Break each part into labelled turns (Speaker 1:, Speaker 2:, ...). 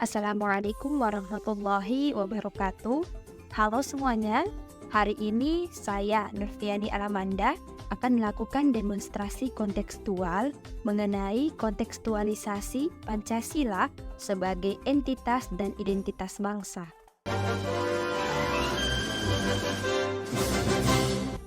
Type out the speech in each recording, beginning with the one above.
Speaker 1: Assalamualaikum warahmatullahi wabarakatuh. Halo semuanya, hari ini saya Nurfiani Alamanda akan melakukan demonstrasi kontekstual mengenai kontekstualisasi Pancasila sebagai entitas dan identitas bangsa.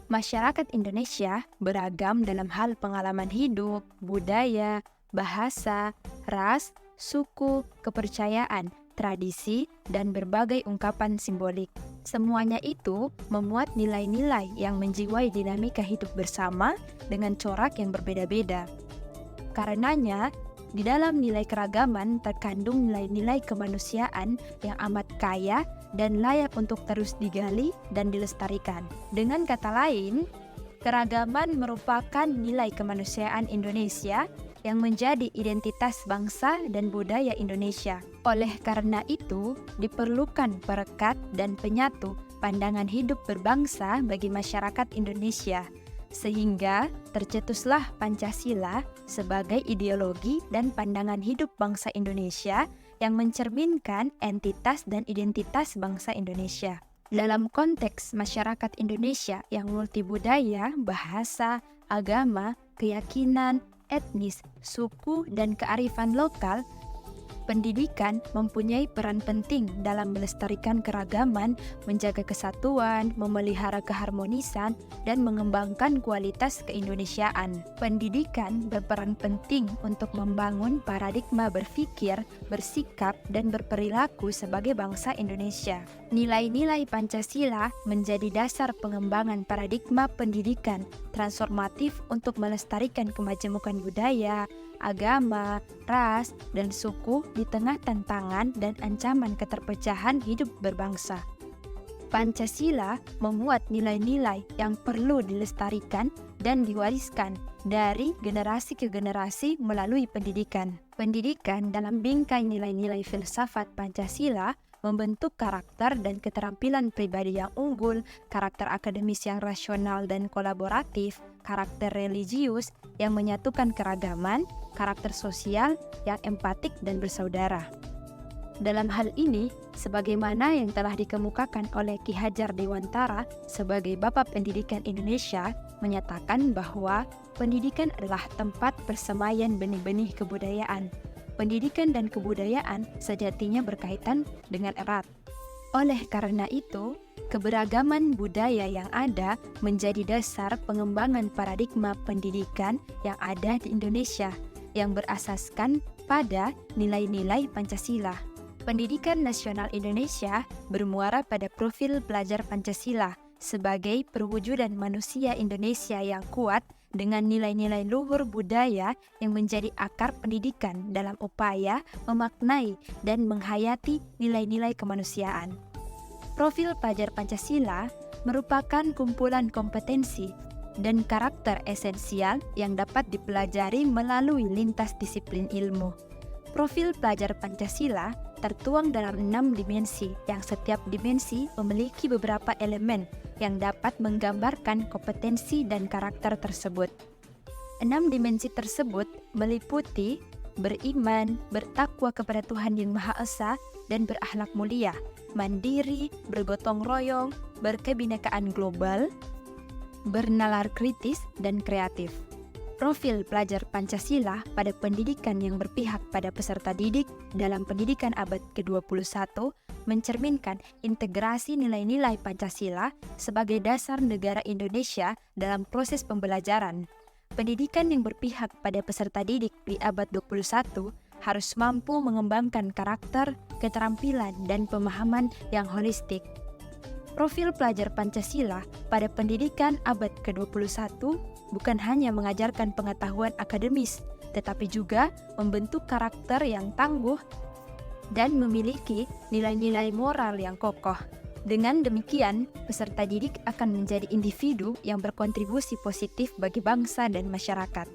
Speaker 1: Masyarakat Indonesia beragam dalam hal pengalaman hidup, budaya, bahasa, ras, suku, kepercayaan, tradisi, dan berbagai ungkapan simbolik. Semuanya itu memuat nilai-nilai yang menjiwai dinamika hidup bersama dengan corak yang berbeda-beda. Karenanya, di dalam nilai keragaman terkandung nilai-nilai kemanusiaan yang amat kaya dan layak untuk terus digali dan dilestarikan. Dengan kata lain, keragaman merupakan nilai kemanusiaan Indonesia yang menjadi identitas bangsa dan budaya Indonesia. Oleh karena itu, diperlukan perekat dan penyatu pandangan hidup berbangsa bagi masyarakat Indonesia, sehingga tercetuslah Pancasila sebagai ideologi dan pandangan hidup bangsa Indonesia yang mencerminkan entitas dan identitas bangsa Indonesia. Dalam konteks masyarakat Indonesia yang multibudaya, bahasa, agama, keyakinan, etnis, suku, dan kearifan lokal, pendidikan mempunyai peran penting dalam melestarikan keragaman, menjaga kesatuan, memelihara keharmonisan, dan mengembangkan kualitas keindonesiaan. Pendidikan berperan penting untuk membangun paradigma berpikir, bersikap, dan berperilaku sebagai bangsa Indonesia. Nilai-nilai Pancasila menjadi dasar pengembangan paradigma pendidikan transformatif untuk melestarikan kemajemukan budaya, agama, ras, dan suku di tengah tantangan dan ancaman keterpecahan hidup berbangsa. Pancasila memuat nilai-nilai yang perlu dilestarikan dan diwariskan dari generasi ke generasi melalui pendidikan. Pendidikan dalam bingkai nilai-nilai filsafat Pancasila membentuk karakter dan keterampilan pribadi yang unggul, karakter akademis yang rasional dan kolaboratif, karakter religius yang menyatukan keragaman, karakter sosial yang empatik dan bersaudara. Dalam hal ini, sebagaimana yang telah dikemukakan oleh Ki Hajar Dewantara sebagai Bapak Pendidikan Indonesia, menyatakan bahwa pendidikan adalah tempat persemaian benih-benih kebudayaan. Pendidikan dan kebudayaan sejatinya berkaitan dengan erat. Oleh karena itu, keberagaman budaya yang ada menjadi dasar pengembangan paradigma pendidikan yang ada di Indonesia, yang berasaskan pada nilai-nilai Pancasila. Pendidikan nasional Indonesia bermuara pada profil pelajar Pancasila sebagai perwujudan manusia Indonesia yang kuat dengan nilai-nilai luhur budaya yang menjadi akar pendidikan dalam upaya memaknai dan menghayati nilai-nilai kemanusiaan. Profil pelajar Pancasila merupakan kumpulan kompetensi dan karakter esensial yang dapat dipelajari melalui lintas disiplin ilmu. Profil pelajar Pancasila tertuang dalam 6 dimensi, yang setiap dimensi memiliki beberapa elemen yang dapat menggambarkan kompetensi dan karakter tersebut. 6 dimensi tersebut meliputi beriman, bertakwa kepada Tuhan Yang Maha Esa, dan berakhlak mulia, mandiri, bergotong royong, berkebinekaan global, bernalar kritis, dan kreatif. Profil pelajar Pancasila pada pendidikan yang berpihak pada peserta didik dalam pendidikan abad ke-21 mencerminkan integrasi nilai-nilai Pancasila sebagai dasar negara Indonesia dalam proses pembelajaran. Pendidikan yang berpihak pada peserta didik di abad 21 harus mampu mengembangkan karakter, keterampilan, dan pemahaman yang holistik. Profil pelajar Pancasila pada pendidikan abad ke-21 bukan hanya mengajarkan pengetahuan akademis, tetapi juga membentuk karakter yang tangguh dan memiliki nilai-nilai moral yang kokoh. Dengan demikian, peserta didik akan menjadi individu yang berkontribusi positif bagi bangsa dan masyarakat.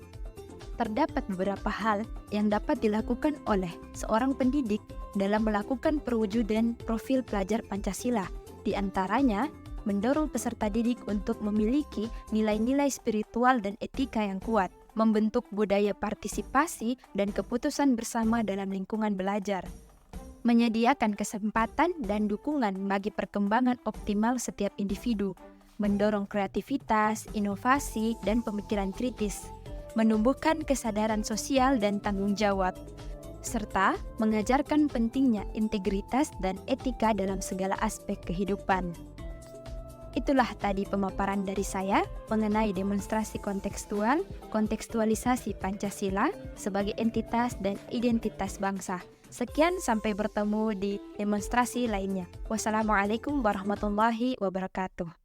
Speaker 1: Terdapat beberapa hal yang dapat dilakukan oleh seorang pendidik dalam melakukan perwujudan profil pelajar Pancasila. Di antaranya, mendorong peserta didik untuk memiliki nilai-nilai spiritual dan etika yang kuat, membentuk budaya partisipasi dan keputusan bersama dalam lingkungan belajar, menyediakan kesempatan dan dukungan bagi perkembangan optimal setiap individu, mendorong kreativitas, inovasi, dan pemikiran kritis, menumbuhkan kesadaran sosial dan tanggung jawab, serta mengajarkan pentingnya integritas dan etika dalam segala aspek kehidupan. Itulah tadi pemaparan dari saya mengenai demonstrasi kontekstual, kontekstualisasi Pancasila sebagai entitas dan identitas bangsa. Sekian, sampai bertemu di demonstrasi lainnya. Wassalamualaikum warahmatullahi wabarakatuh.